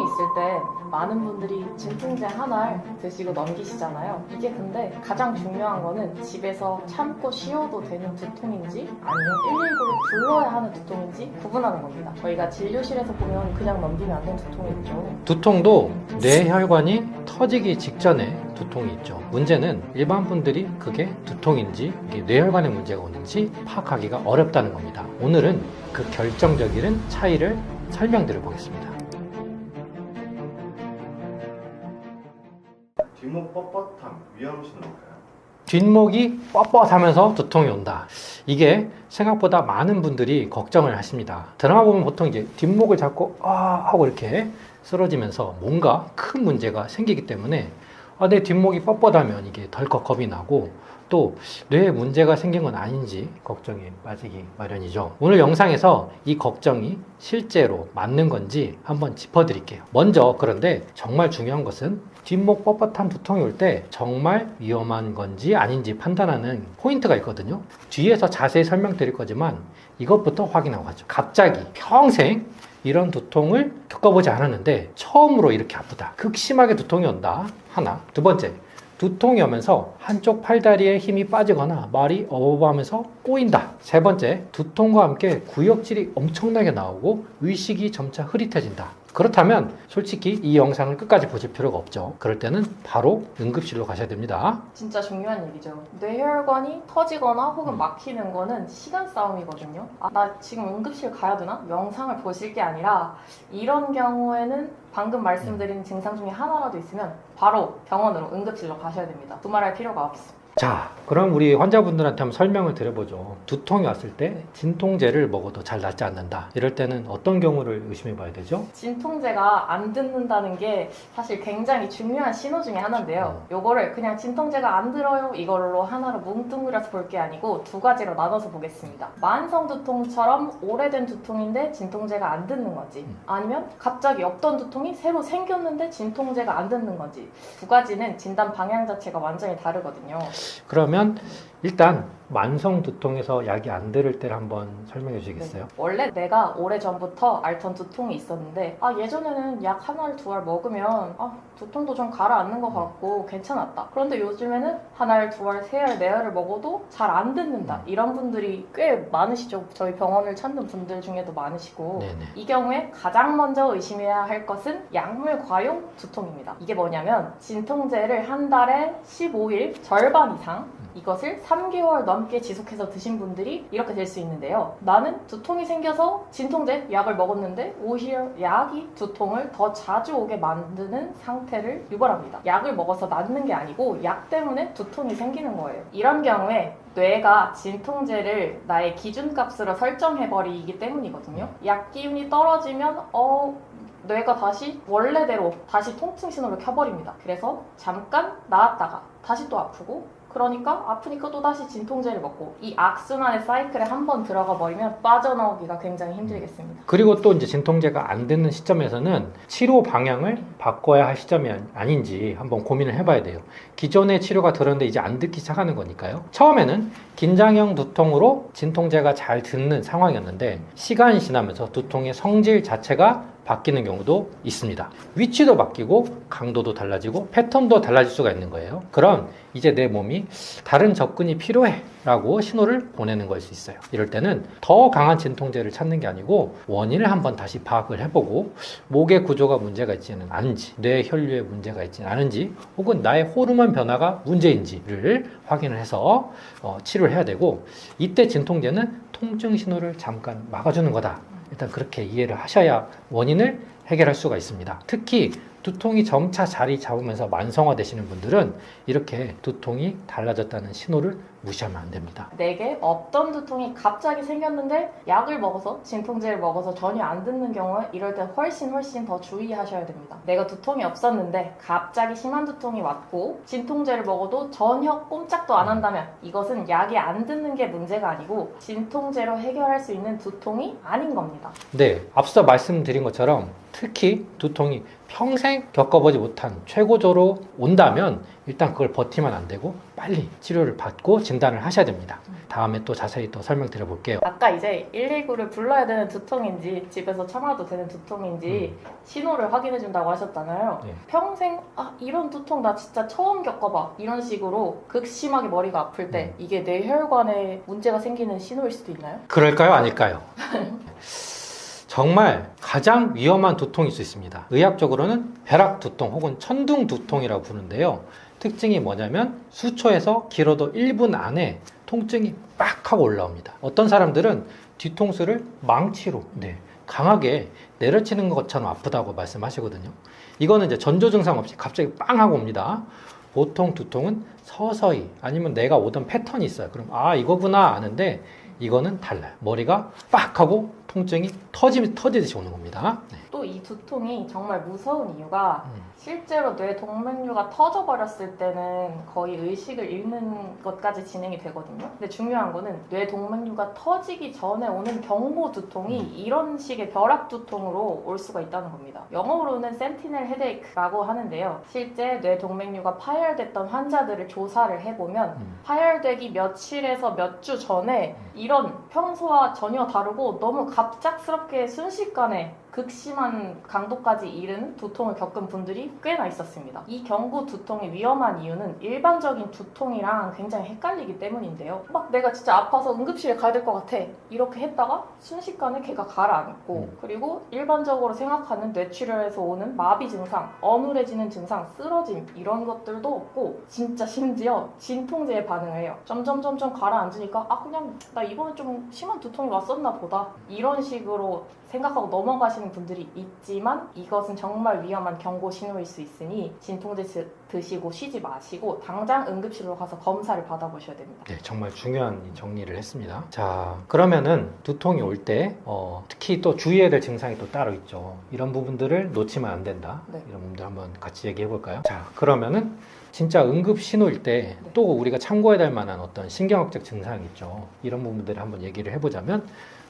있을 때 많은 분들이 진통제 하나를 드시고 넘기시잖아요. 이게 근데 가장 중요한 거는 집에서 참고 쉬어도 되는 두통인지 아니면 119를 불러야 하는 두통인지 구분하는 겁니다. 저희가 진료실에서 보면 그냥 넘기면 안 되는 두통이 있죠. 두통도 뇌혈관이 터지기 직전에 두통이 있죠. 문제는 일반 분들이 그게 두통인지 이게 뇌혈관에 문제가 오는지 파악하기가 어렵다는 겁니다. 오늘은 그 결정적인 차이를 설명드려 보겠습니다. 뒷목 뻣뻣함 위험 신호일까요? 뒷목이 뻣뻣하면서 두통이 온다. 이게 생각보다 많은 분들이 걱정을 하십니다. 드라마 보면 보통 이제 뒷목을 잡고 하고 이렇게 쓰러지면서 뭔가 큰 문제가 생기기 때문에 내 뒷목이 뻣뻣하면 이게 덜컥 겁이 나고 또 뇌에 문제가 생긴 건 아닌지 걱정에 빠지기 마련이죠. 오늘 영상에서 이 걱정이 실제로 맞는 건지 한번 짚어드릴게요. 먼저 그런데 정말 중요한 것은 뒷목 뻣뻣한 두통이 올 때 정말 위험한 건지 아닌지 판단하는 포인트가 있거든요. 뒤에서 자세히 설명드릴 거지만 이것부터 확인하고 가죠. 갑자기 평생 이런 두통을 겪어보지 않았는데 처음으로 이렇게 아프다. 극심하게 두통이 온다. 하나. 두 번째, 두통이 오면서 한쪽 팔다리에 힘이 빠지거나 말이 어버버하면서 꼬인다. 세 번째, 두통과 함께 구역질이 엄청나게 나오고 의식이 점차 흐릿해진다. 그렇다면 솔직히 이 영상을 끝까지 보실 필요가 없죠. 그럴 때는 바로 응급실로 가셔야 됩니다. 진짜 중요한 얘기죠. 뇌혈관이 터지거나 혹은 막히는 거는 시간 싸움이거든요. 나 지금 응급실 가야 되나? 영상을 보실 게 아니라 이런 경우에는 방금 말씀드린 증상 중에 하나라도 있으면 바로 병원으로 응급실로 가셔야 됩니다. 두말할 필요가 없어. 자, 그럼 우리 환자분들한테 한번 설명을 드려보죠. 두통이 왔을 때 진통제를 먹어도 잘 낫지 않는다. 이럴 때는 어떤 경우를 의심해 봐야 되죠? 진통제가 안 듣는다는 게 사실 굉장히 중요한 신호 중에 하나인데요. 요거를 그냥 진통제가 안 들어요 이걸로 하나로 뭉뚱그려서 볼 게 아니고 두 가지로 나눠서 보겠습니다. 만성 두통처럼 오래된 두통인데 진통제가 안 듣는 건지 아니면 갑자기 없던 두통이 새로 생겼는데 진통제가 안 듣는 건지 두 가지는 진단 방향 자체가 완전히 다르거든요. 그러면 일단 만성 두통에서 약이 안 들을 때를 한번 설명해 주시겠어요? 네. 원래 내가 오래전부터 앓던 두통이 있었는데 예전에는 약 한 알, 두 알 먹으면 두통도 좀 가라앉는 것 같고 괜찮았다. 그런데 요즘에는 한 알, 두 알, 세 알, 네 알을 먹어도 잘 안 듣는다. 이런 분들이 꽤 많으시죠. 저희 병원을 찾는 분들 중에도 많으시고 네네. 이 경우에 가장 먼저 의심해야 할 것은 약물 과용 두통입니다. 이게 뭐냐면 진통제를 한 달에 15일 절반 이상 이것을 3개월 넘게 지속해서 드신 분들이 이렇게 될 수 있는데요. 나는 두통이 생겨서 진통제 약을 먹었는데 오히려 약이 두통을 더 자주 오게 만드는 상태를 유발합니다. 약을 먹어서 낫는 게 아니고 약 때문에 두통이 생기는 거예요. 이런 경우에 뇌가 진통제를 나의 기준값으로 설정해버리기 때문이거든요. 약 기운이 떨어지면 뇌가 다시 원래대로 다시 통증 신호를 켜버립니다. 그래서 잠깐 나았다가 다시 또 아프고 그러니까 아프니까 또 다시 진통제를 먹고 이 악순환의 사이클에 한번 들어가 버리면 빠져나오기가 굉장히 힘들겠습니다. 그리고 또 이제 진통제가 안 듣는 시점에서는 치료 방향을 바꿔야 할 시점이 아닌지 한번 고민을 해봐야 돼요. 기존의 치료가 들었는데 이제 안 듣기 시작하는 거니까요. 처음에는 긴장형 두통으로 진통제가 잘 듣는 상황이었는데 시간이 지나면서 두통의 성질 자체가 바뀌는 경우도 있습니다. 위치도 바뀌고 강도도 달라지고 패턴도 달라질 수가 있는 거예요. 그럼 이제 내 몸이 다른 접근이 필요해 라고 신호를 보내는 걸 수 있어요. 이럴 때는 더 강한 진통제를 찾는 게 아니고 원인을 한번 다시 파악을 해보고 목의 구조가 문제가 있지는 않은지 뇌 혈류에 문제가 있지는 않은지 혹은 나의 호르몬 변화가 문제인지를 확인을 해서 치료를 해야 되고 이때 진통제는 통증 신호를 잠깐 막아주는 거다. 일단 그렇게 이해를 하셔야 원인을 해결할 수가 있습니다. 특히 두통이 점차 자리 잡으면서 만성화되시는 분들은 이렇게 두통이 달라졌다는 신호를 무시하면 안 됩니다. 내게 없던 두통이 갑자기 생겼는데 약을 먹어서 진통제를 먹어서 전혀 안 듣는 경우에 이럴 때 훨씬 더 주의하셔야 됩니다. 내가 두통이 없었는데 갑자기 심한 두통이 왔고 진통제를 먹어도 전혀 꼼짝도 안 한다면 이것은 약이 안 듣는 게 문제가 아니고 진통제로 해결할 수 있는 두통이 아닌 겁니다. 네, 앞서 말씀드린 것처럼 특히 두통이 평생 겪어보지 못한 최고조로 온다면 일단 그걸 버티면 안 되고 빨리 치료를 받고 진단을 하셔야 됩니다. 다음에 또 자세히 또 설명드려 볼게요. 아까 이제 119를 불러야 되는 두통인지 집에서 참아도 되는 두통인지 신호를 확인해 준다고 하셨잖아요. 네. 평생 이런 두통 나 진짜 처음 겪어봐 이런 식으로 극심하게 머리가 아플 때 이게 뇌혈관에 문제가 생기는 신호일 수도 있나요? 그럴까요? 아닐까요? 정말 가장 위험한 두통일 수 있습니다. 의학적으로는 벼락 두통 혹은 천둥 두통이라고 부르는데요. 특징이 뭐냐면 수초에서 길어도 1분 안에 통증이 빡 하고 올라옵니다. 어떤 사람들은 뒤통수를 망치로 강하게 내려치는 것처럼 아프다고 말씀하시거든요. 이거는 이제 전조 증상 없이 갑자기 빵 하고 옵니다. 보통 두통은 서서히 아니면 내가 오던 패턴이 있어요. 그럼 이거구나 아는데 이거는 달라요. 머리가 빡 하고 통증이 터지듯이 오는 겁니다. 네. 또 이 두통이 정말 무서운 이유가 실제로 뇌 동맥류가 터져버렸을 때는 거의 의식을 잃는 것까지 진행이 되거든요. 근데 중요한 거는 뇌 동맥류가 터지기 전에 오는 경보 두통이 이런 식의 벼락 두통으로 올 수가 있다는 겁니다. 영어로는 센티넬 헤데이크라고 하는데요. 실제 뇌 동맥류가 파열됐던 환자들을 조사를 해보면 파열되기 며칠에서 몇 주 전에 이런 평소와 전혀 다르고 너무 갑작스럽게 순식간에 극심한 강도까지 이른 두통을 겪은 분들이 꽤나 있었습니다. 이 경부 두통이 위험한 이유는 일반적인 두통이랑 굉장히 헷갈리기 때문인데요. 막 내가 진짜 아파서 응급실에 가야 될 것 같아 이렇게 했다가 순식간에 걔가 가라앉고 그리고 일반적으로 생각하는 뇌출혈에서 오는 마비 증상, 어눌해지는 증상, 쓰러짐 이런 것들도 없고 진짜 심지어 진통제에 반응을 해요. 점점 가라앉으니까 그냥 나 이번에 좀 심한 두통이 왔었나 보다 이런 식으로 생각하고 넘어가시는 분들이 있지만 이것은 정말 위험한 경고 신호일 수 있으니 진통제 드시고 쉬지 마시고 당장 응급실로 가서 검사를 받아보셔야 됩니다. 네, 정말 중요한 정리를 했습니다. 자, 그러면은 두통이 올 때 특히 또 주의해야 될 증상이 또 따로 있죠. 이런 부분들을 놓치면 안 된다. 네. 이런 부분들 한번 같이 얘기해 볼까요? 자, 그러면은 진짜 응급 신호일 때 또 우리가 참고해야 될 만한 어떤 신경학적 증상이 있죠. 이런 부분들을 한번 얘기를 해보자면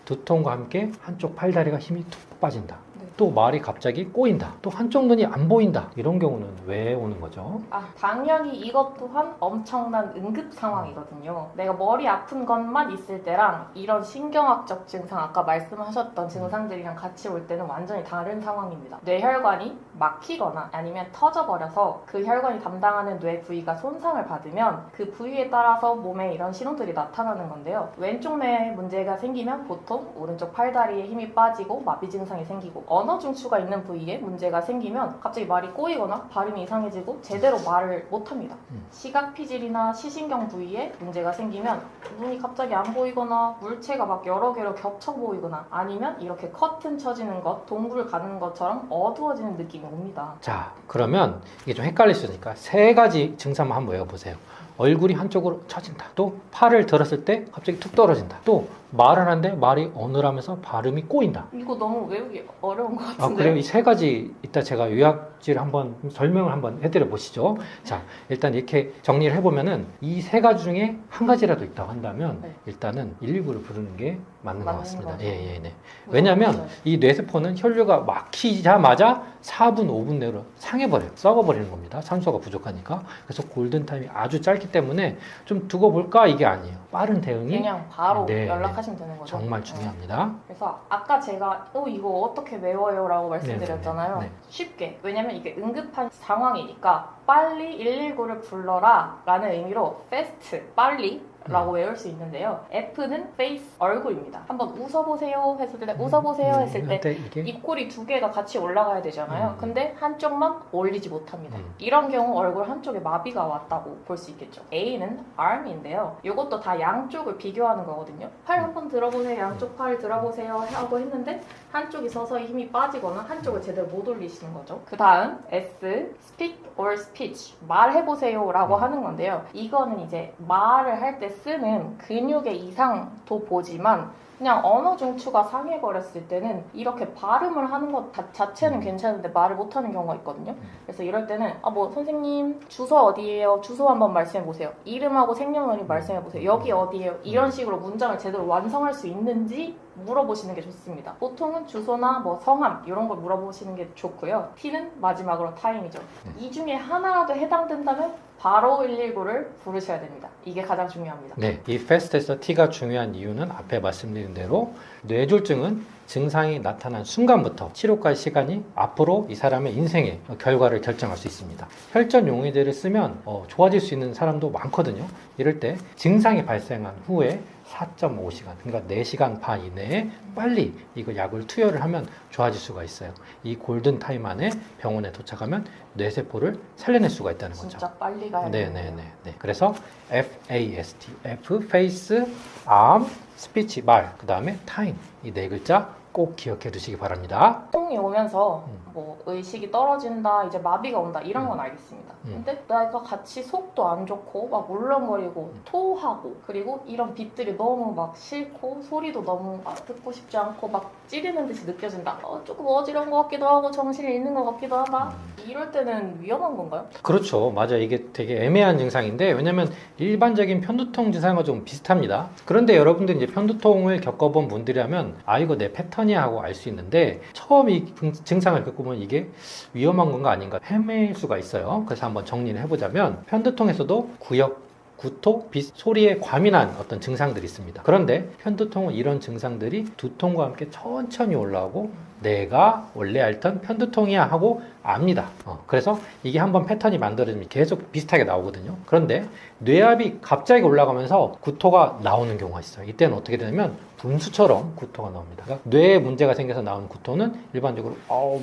두통과 함께 한쪽 팔다리가 힘이 툭 빠진다. 또 말이 갑자기 꼬인다. 또 한쪽 눈이 안 보인다. 이런 경우는 왜 오는 거죠? 당연히 이것 또한 엄청난 응급 상황이거든요. 내가 머리 아픈 것만 있을 때랑 이런 신경학적 증상, 아까 말씀하셨던 증상들이랑 같이 올 때는 완전히 다른 상황입니다. 뇌혈관이 막히거나 아니면 터져버려서 그 혈관이 담당하는 뇌 부위가 손상을 받으면 그 부위에 따라서 몸에 이런 신호들이 나타나는 건데요. 왼쪽 뇌에 문제가 생기면 보통 오른쪽 팔다리에 힘이 빠지고 마비 증상이 생기고 언어 중추가 있는 부위에 문제가 생기면 갑자기 말이 꼬이거나 발음이 이상해지고 제대로 말을 못합니다. 시각 피질이나 시신경 부위에 문제가 생기면 눈이 갑자기 안 보이거나 물체가 막 여러 개로 겹쳐 보이거나 아니면 이렇게 커튼 쳐지는 것, 동굴 가는 것처럼 어두워지는 느낌이 옵니다. 자, 그러면 이게 좀 헷갈릴 수 있으니까 세 가지 증상만 한번 외워보세요. 얼굴이 한쪽으로 처진다. 또 팔을 들었을 때 갑자기 툭 떨어진다. 또 말을 하는데 말이 어눌하면서 발음이 꼬인다. 이거 너무 외우기 어려운 것 같은데. 그래요? 이 세 가지 이따 제가 요약지를 한번 설명을 한번 해드려 보시죠. 자, 일단 이렇게 정리를 해보면은 이 세 가지 중에 한 가지라도 있다고 한다면 일단은 119를 부르는 게 맞는 것 같습니다. 네. 왜냐하면 이 뇌세포는 혈류가 막히자마자 4분, 5분 내로 상해버려요. 썩어버리는 겁니다. 산소가 부족하니까. 그래서 골든타임이 아주 짧기 때문에 좀 두고 볼까 이게 아니에요. 빠른 대응이 그냥 바로 연락하시면 되는 거죠. 정말 중요합니다. 그래서 아까 제가 이거 어떻게 외워요? 라고 말씀드렸잖아요. 네. 쉽게. 왜냐면 이게 응급한 상황이니까 빨리 119를 불러라 라는 의미로 fast, 빨리 라고 외울 수 있는데요. F는 face, 얼굴입니다. 한번 웃어보세요 했을 때 웃어보세요 했을 때 입꼬리 두 개가 같이 올라가야 되잖아요. 근데 한쪽만 올리지 못합니다. 이런 경우 얼굴 한쪽에 마비가 왔다고 볼 수 있겠죠. A는 arm인데요. 이것도 다 양쪽을 비교하는 거거든요. 팔 한번 들어보세요. 양쪽 팔 들어보세요 하고 했는데 한쪽이 서서히 힘이 빠지거나 한쪽을 제대로 못 올리시는 거죠. 그 다음 S, speak or speech, 말해보세요 라고 하는 건데요. 이거는 이제 말을 할 때 쓰는 근육의 이상도 보지만 그냥 언어 중추가 상해버렸을 때는 이렇게 발음을 하는 것 자체는 괜찮은데 말을 못하는 경우가 있거든요. 그래서 이럴 때는 뭐 선생님 주소 어디예요? 주소 한번 말씀해보세요. 이름하고 생년월일 말씀해보세요. 여기 어디예요? 이런 식으로 문장을 제대로 완성할 수 있는지 물어보시는 게 좋습니다. 보통은 주소나 뭐 성함 이런 걸 물어보시는 게 좋고요. T는 마지막으로 타임이죠. 이 중에 하나라도 해당된다면 바로 119를 부르셔야 됩니다. 이게 가장 중요합니다. 네, 이 FAST에서 T가 중요한 이유는 앞에 말씀드린 대로 뇌졸중은 증상이 나타난 순간부터 치료까지 시간이 앞으로 이 사람의 인생의 결과를 결정할 수 있습니다. 혈전 용의제를 쓰면 좋아질 수 있는 사람도 많거든요. 이럴 때 증상이 발생한 후에 4.5시간, 그러니까 4시간 반 이내에 빨리 이거 약을 투여를 하면 좋아질 수가 있어요. 이 골든 타임 안에 병원에 도착하면 뇌세포를 살려낼 수가 있다는 거죠. 진짜 빨리 가야 돼요. 네. 그래서 FAST, F, face, arm, speech, 말, 그 다음에 time 이 네 글자 꼭 기억해 두시기 바랍니다. 통이 오면서 뭐 의식이 떨어진다, 이제 마비가 온다 이런 건 알겠습니다. 근데 내가 같이 속도 안 좋고 막 울렁거리고 토하고 그리고 이런 빛들이 너무 막 싫고 소리도 너무 듣고 싶지 않고 막 찌르는 듯이 느껴진다. 조금 어지러운 것 같기도 하고 정신이 있는 것 같기도 하다. 이럴 때는 위험한 건가요? 그렇죠. 맞아요. 이게 되게 애매한 증상인데 왜냐면 일반적인 편두통 증상과 좀 비슷합니다. 그런데 여러분들 이제 편두통을 겪어본 분들이라면 이거 내 패턴이야 하고 알 수 있는데 처음 이 증상을 겪어보면 이게 위험한 건가 아닌가 헤맬 수가 있어요. 그래서 한번 정리를 해보자면 편두통에서도 구역, 구토, 소리에 과민한 어떤 증상들이 있습니다. 그런데 편두통은 이런 증상들이 두통과 함께 천천히 올라오고 내가 원래 앓던 편두통이야 하고 압니다. 그래서 이게 한번 패턴이 만들어지면 계속 비슷하게 나오거든요. 그런데 뇌압이 갑자기 올라가면서 구토가 나오는 경우가 있어요. 이때는 어떻게 되냐면 분수처럼 구토가 나옵니다. 그러니까 뇌에 문제가 생겨서 나오는 구토는 일반적으로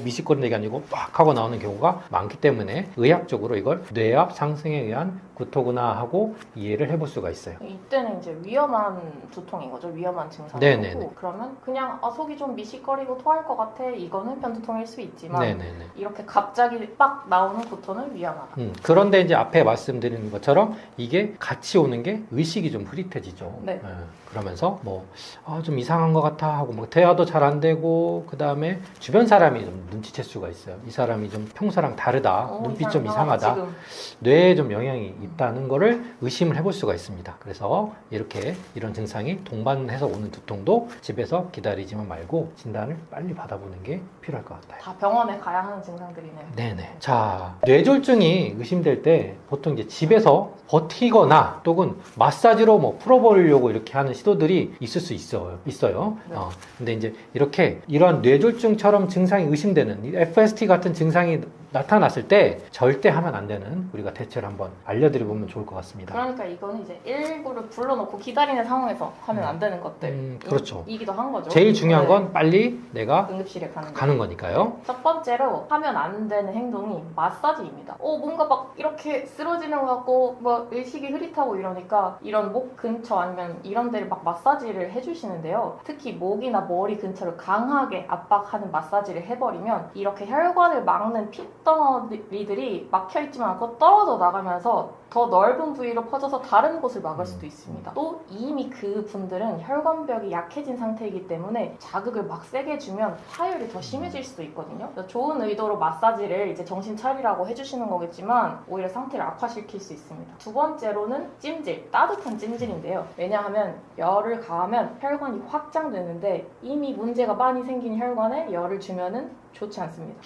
미식거리는 게 아니고 빡 하고 나오는 경우가 많기 때문에 의학적으로 이걸 뇌압 상승에 의한 구토구나 하고 이해를 해볼 수가 있어요. 이때는 이제 위험한 두통인 거죠. 위험한 증상이고 네네네. 그러면 그냥 속이 좀 미식거리고 토할 것 같아. 이거는 편두통일 수 있지만 네네네. 이렇게 갑자기 빡 나오는 구토는 위험하다. 그런데 이제 앞에 말씀드린 것처럼 이게 같이 오는 게 의식이 좀 흐릿해지죠. 네. 그러면서 좀 이상한 것 같아 하고 대화도 잘 안 되고 그 다음에 주변 사람이 좀 눈치챌 수가 있어요. 이 사람이 좀 평소랑 다르다. 눈빛 좀 이상하다. 지금. 뇌에 좀 영향이 있다는 거를 의심을 해볼 수가 있습니다. 그래서 이런 증상이 동반해서 오는 두통도 집에서 기다리지만 말고 진단을 빨리 받아보는 게 필요할 것 같아요. 다 병원에 가야 하는 증상들이네요. 네네. 자, 뇌졸중이 의심될 때 보통 이제 집에서 버티거나 또는 마사지로 풀어보려고 이렇게 하는 시도들이 있을 수 있어요. 네. 근데 이제 이러한 뇌졸중처럼 증상이 의심되는 이 FST 같은 증상이 나타났을 때 절대 하면 안 되는 우리가 대처를 한번 알려드려보면 좋을 것 같습니다. 그러니까 이거는 이제 119를 불러놓고 기다리는 상황에서 하면 안 되는 것들. 그렇죠. 이기도 한 거죠. 제일 중요한 건 빨리 내가 응급실에 가는 거니까요. 첫 번째로 하면 안 되는 행동이 마사지입니다. 뭔가 막 이렇게 쓰러지는 것 같고 의식이 흐릿하고 이러니까 이런 목 근처 아니면 이런 데를 막 마사지를 해주시는데요. 특히 목이나 머리 근처를 강하게 압박하는 마사지를 해버리면 이렇게 혈관을 막는 핏덩어리들이 막혀있지만 않고 떨어져 나가면서 더 넓은 부위로 퍼져서 다른 곳을 막을 수도 있습니다. 또 이미 그 분들은 혈관벽이 약해진 상태이기 때문에 자극을 막 세게 주면 파열이 더 심해질 수도 있거든요. 좋은 의도로 마사지를 이제 정신 차리라고 해주시는 거겠지만 오히려 상태를 악화시킬 수 있습니다. 두 번째로는 찜질, 따뜻한 찜질인데요. 왜냐하면 열을 가하면 혈관이 확장되는데 이미 문제가 많이 생긴 혈관에 열을 주면은 좋지 않습니다.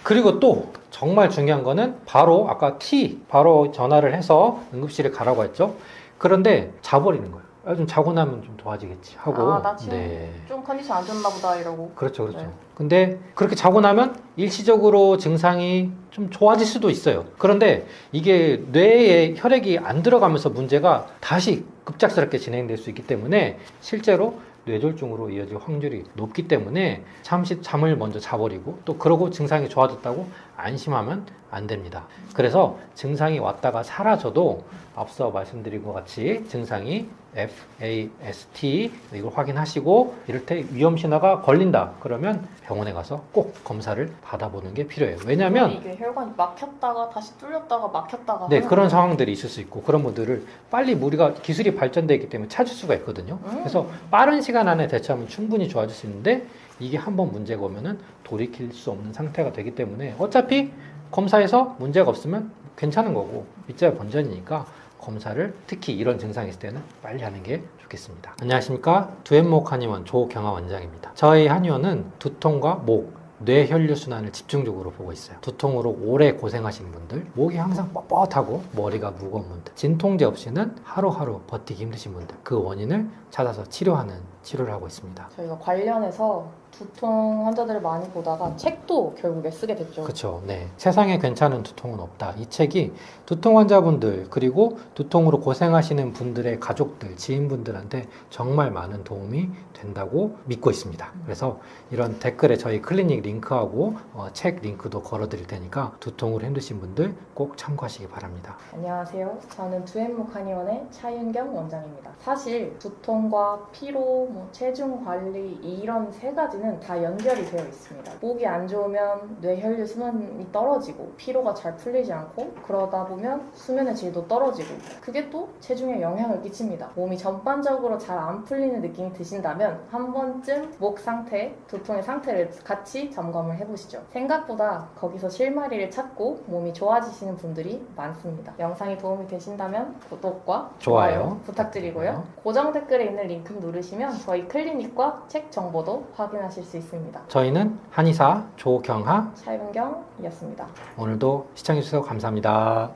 그리고 또 정말 중요한 거는 바로 아까 바로 전화를 해서 응급실에 가라고 했죠. 그런데 자버리는 거예요. 좀 자고 나면 좀 좋아지겠지 하고. 나 지금 좀 컨디션 안 좋나 보다 이러고. 그렇죠. 네. 근데 그렇게 자고 나면 일시적으로 증상이 좀 좋아질 수도 있어요. 그런데 이게 뇌에 혈액이 안 들어가면서 문제가 다시 급작스럽게 진행될 수 있기 때문에 실제로 뇌졸중으로 이어질 확률이 높기 때문에 잠시 잠을 먼저 자버리고 또 그러고 증상이 좋아졌다고 안심하면 안 됩니다. 그래서 증상이 왔다가 사라져도 앞서 말씀드린 것 같이 증상이 FAST 이걸 확인하시고 이럴 때 위험 신호가 걸린다 그러면 병원에 가서 꼭 검사를 받아보는 게 필요해요. 왜냐하면 이게 혈관이 막혔다가 다시 뚫렸다가 막혔다가 네, 하는 그런 거예요. 상황들이 있을 수 있고 그런 분들을 빨리 우리가 기술이 발전되어 있기 때문에 찾을 수가 있거든요. 그래서 빠른 시간 안에 대처하면 충분히 좋아질 수 있는데 이게 한번 문제가 오면은 돌이킬 수 없는 상태가 되기 때문에 어차피 검사에서 문제가 없으면 괜찮은 거고 빗자루 본전이니까 검사를 특히 이런 증상이 있을 때는 빨리 하는 게 좋겠습니다. 안녕하십니까. 두앤목 한의원 조경화 원장입니다. 저희 한의원은 두통과 목, 뇌혈류 순환을 집중적으로 보고 있어요. 두통으로 오래 고생하시는 분들, 목이 항상 뻣뻣하고 머리가 무거운 분들, 진통제 없이는 하루하루 버티기 힘드신 분들, 그 원인을 찾아서 치료하는 치료를 하고 있습니다. 저희가 관련해서 두통 환자들을 많이 보다가 책도 결국에 쓰게 됐죠. 그렇죠. 네. 세상에 괜찮은 두통은 없다. 이 책이 두통 환자분들 그리고 두통으로 고생하시는 분들의 가족들, 지인분들한테 정말 많은 도움이 된다고 믿고 있습니다. 그래서 이런 댓글에 저희 클리닉 링크하고 책 링크도 걸어드릴 테니까 두통으로 힘드신 분들 꼭 참고하시기 바랍니다. 안녕하세요. 저는 두앤목 한의원의 차윤경 원장입니다. 사실 두통과 피로, 체중 관리 이런 세 가지는 다 연결이 되어 있습니다. 목이 안 좋으면 뇌혈류 순환이 떨어지고 피로가 잘 풀리지 않고 그러다 보면 수면의 질도 떨어지고 그게 또 체중에 영향을 끼칩니다. 몸이 전반적으로 잘 안 풀리는 느낌이 드신다면 한 번쯤 목 상태, 두통의 상태를 같이 점검을 해보시죠. 생각보다 거기서 실마리를 찾고 몸이 좋아지시는 분들이 많습니다. 영상이 도움이 되신다면 구독과 좋아요 부탁드리고요. 고정 댓글에 있는 링크 누르시면 저희 클리닉과 책 정보도 확인하실 수 있습니다. 저희는 한의사 조경하 차윤경이었습니다. 오늘도 시청해주셔서 감사합니다.